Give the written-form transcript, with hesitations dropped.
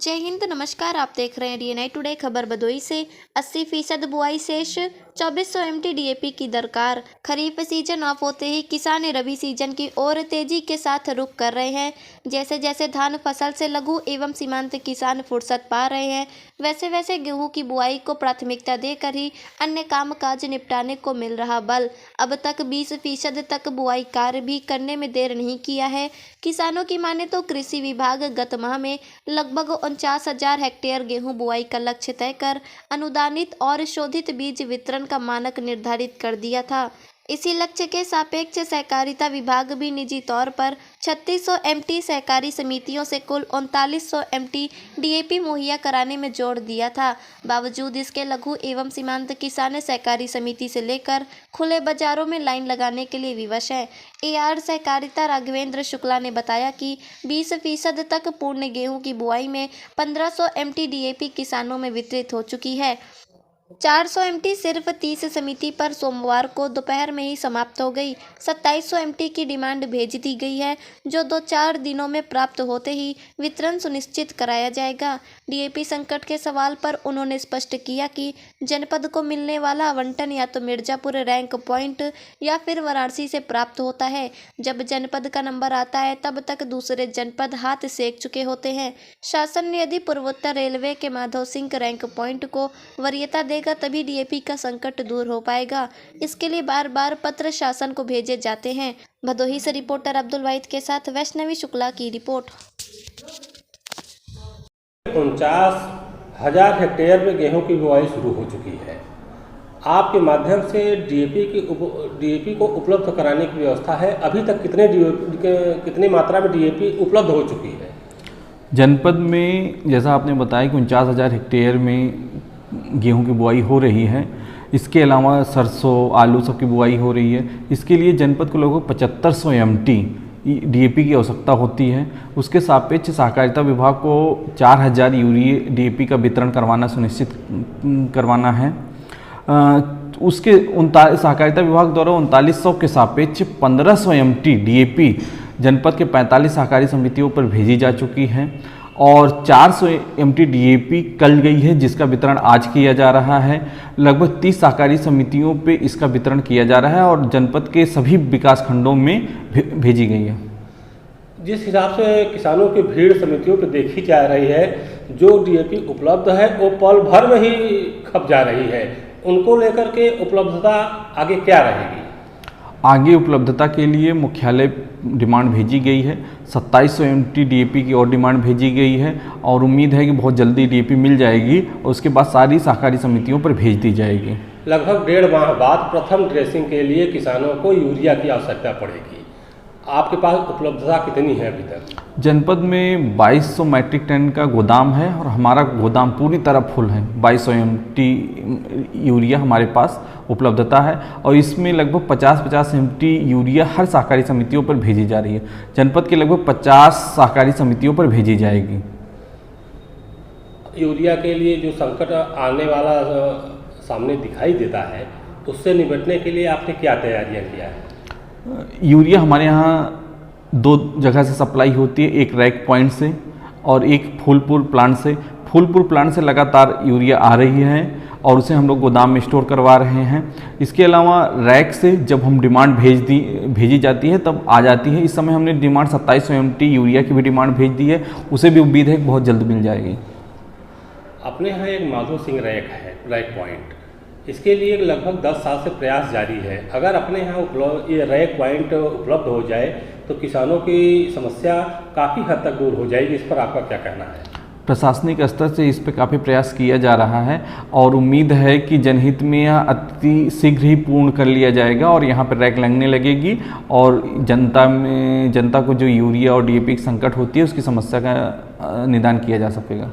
जय हिंद, नमस्कार। आप देख रहे हैं डीएनआई टुडे। खबर भदोही से 80% बुआई शेष, 2400 एमटी डीएपी की दरकार। खरीफ सीजन ऑफ होते ही किसान रबी सीजन की ओर तेजी के साथ रुख कर रहे हैं। जैसे जैसे धान फसल से लघु एवं सीमांत किसान फुर्सत पा रहे हैं, वैसे वैसे गेहूं की बुआई को प्राथमिकता देकर ही अन्य कामकाज निपटाने को मिल रहा बल। अब तक 20% तक बुआई कार्य भी करने में देर नहीं किया है। किसानों की माने तो कृषि विभाग गत माह में लगभग 49,000 हेक्टेयर गेहूं बुआई का लक्ष्य तय कर अनुदानित और शोधित बीज वितरण का मानक निर्धारित कर दिया था। इसी लक्ष्य के सापेक्ष सहकारिता विभाग भी निजी तौर पर 3600 एमटी सहकारी समितियों से कुल 3900 एमटी डीएपी मुहैया कराने में जोर दिया था। बावजूद इसके लघु एवं सीमांत किसान सहकारी समिति से लेकर खुले बाजारों में लाइन लगाने के लिए विवश है। एआर सहकारिता राघवेंद्र शुक्ला ने बताया कि 20% तक पूर्ण गेहूं की बुआई में 1500 एमटी डीएपी किसानों में वितरित हो चुकी है। 400 एमटी सिर्फ 30 समिति पर सोमवार को दोपहर में ही समाप्त हो गई। 2700 एमटी की डिमांड भेज दी गई है, जो 2-4 दिनों में प्राप्त होते ही वितरण सुनिश्चित कराया जाएगा। डीएपी संकट के सवाल पर उन्होंने स्पष्ट किया कि जनपद को मिलने वाला आवंटन या तो मिर्जापुर रैंक पॉइंट या फिर वाराणसी से प्राप्त होता है। जब जनपद का नंबर आता है तब तक दूसरे जनपद हाथ सेक चुके होते हैं। शासन ने यदि पूर्वोत्तर रेलवे के माधव सिंह रैंक पॉइंट को वरीयता देगा तभी डीएपी का संकट दूर हो पाएगा। इसके लिए बार बार पत्र शासन को भेजे जाते हैं। भदोही से रिपोर्टर अब्दुल वाहिद के साथ वैष्णवी शुक्ला की रिपोर्ट। 49,000 हेक्टेयर में गेहूं की बुआई शुरू हो चुकी है। आपके माध्यम से डीएपी को उपलब्ध कराने की व्यवस्था है। अभी तक कितनी मात्रा में डीएपी उपलब्ध हो चुकी है? जनपद में जैसा आपने बताया कि 49,000 हेक्टेयर में गेहूं की बुआई हो रही है। इसके अलावा सरसों, आलू सब की बुआई हो रही है। इसके लिए जनपद को लगभग 7500 एमटी डीएपी की आवश्यकता होती है। उसके सापेक्ष सहकारिता विभाग को 4000 यूरिया डीएपी का वितरण करवाना सुनिश्चित करवाना है। उसके सहकारिता विभाग द्वारा 3900 के सापेक्ष 1500 एमटी डीएपी जनपद के 45 सहकारी समितियों पर भेजी जा चुकी है और 400 एमटी डीएपी कल गई है, जिसका वितरण आज किया जा रहा है। लगभग 30 सहकारी समितियों पे इसका वितरण किया जा रहा है और जनपद के सभी विकास खंडों में भेजी गई है। जिस हिसाब से किसानों की भीड़ समितियों पर देखी जा रही है, जो डीएपी उपलब्ध है वो पल भर में ही खप जा रही है। उनको लेकर के उपलब्धता आगे क्या रहेगी? आगे उपलब्धता के लिए मुख्यालय डिमांड भेजी गई है। 2700 एमटी डीएपी की और डिमांड भेजी गई है और उम्मीद है कि बहुत जल्दी डीएपी मिल जाएगी और उसके बाद सारी सहकारी समितियों पर भेज दी जाएगी। लगभग 1.5 माह बाद प्रथम ड्रेसिंग के लिए किसानों को यूरिया की आवश्यकता पड़ेगी। आपके पास उपलब्धता कितनी है अभी तक? जनपद में 2200 मैट्रिक टन का गोदाम है और हमारा गोदाम पूरी तरह फुल है। 2200 एमटी यूरिया हमारे पास उपलब्धता है और इसमें लगभग 50-50 एमटी यूरिया हर सहकारी समितियों पर भेजी जा रही है। जनपद के लगभग 50 सहकारी समितियों पर भेजी जाएगी। यूरिया के लिए जो संकट आने वाला सामने दिखाई देता है, उससे निपटने के लिए आपने क्या तैयारियां किया है? यूरिया हमारे यहाँ 2 जगह से सप्लाई होती है, एक रैक पॉइंट से और एक फूलपुर प्लांट से। फूलपुर प्लांट से लगातार यूरिया आ रही है और उसे हम लोग गोदाम में स्टोर करवा रहे हैं। इसके अलावा रैक से जब हम डिमांड भेजी जाती है तब आ जाती है। इस समय हमने डिमांड 2700 एमटी यूरिया की भी डिमांड भेज दी है, उसे भी उम्मीद है कि बहुत जल्द मिल जाएगी। अपने यहाँ एक माधव सिंह रैक है, रैक पॉइंट, इसके लिए लगभग 10 साल से प्रयास जारी है। अगर अपने यहाँ ये रैक पॉइंट उपलब्ध हो जाए तो किसानों की समस्या काफ़ी हद तक दूर हो जाएगी। इस पर आपका क्या कहना है? प्रशासनिक स्तर से इस पर काफ़ी प्रयास किया जा रहा है और उम्मीद है कि जनहित में यह अति शीघ्र ही पूर्ण कर लिया जाएगा और यहाँ पर रैक लगने लगेगी और जनता को जो यूरिया और डीएपी की संकट होती है उसकी समस्या का निदान किया जा सकेगा।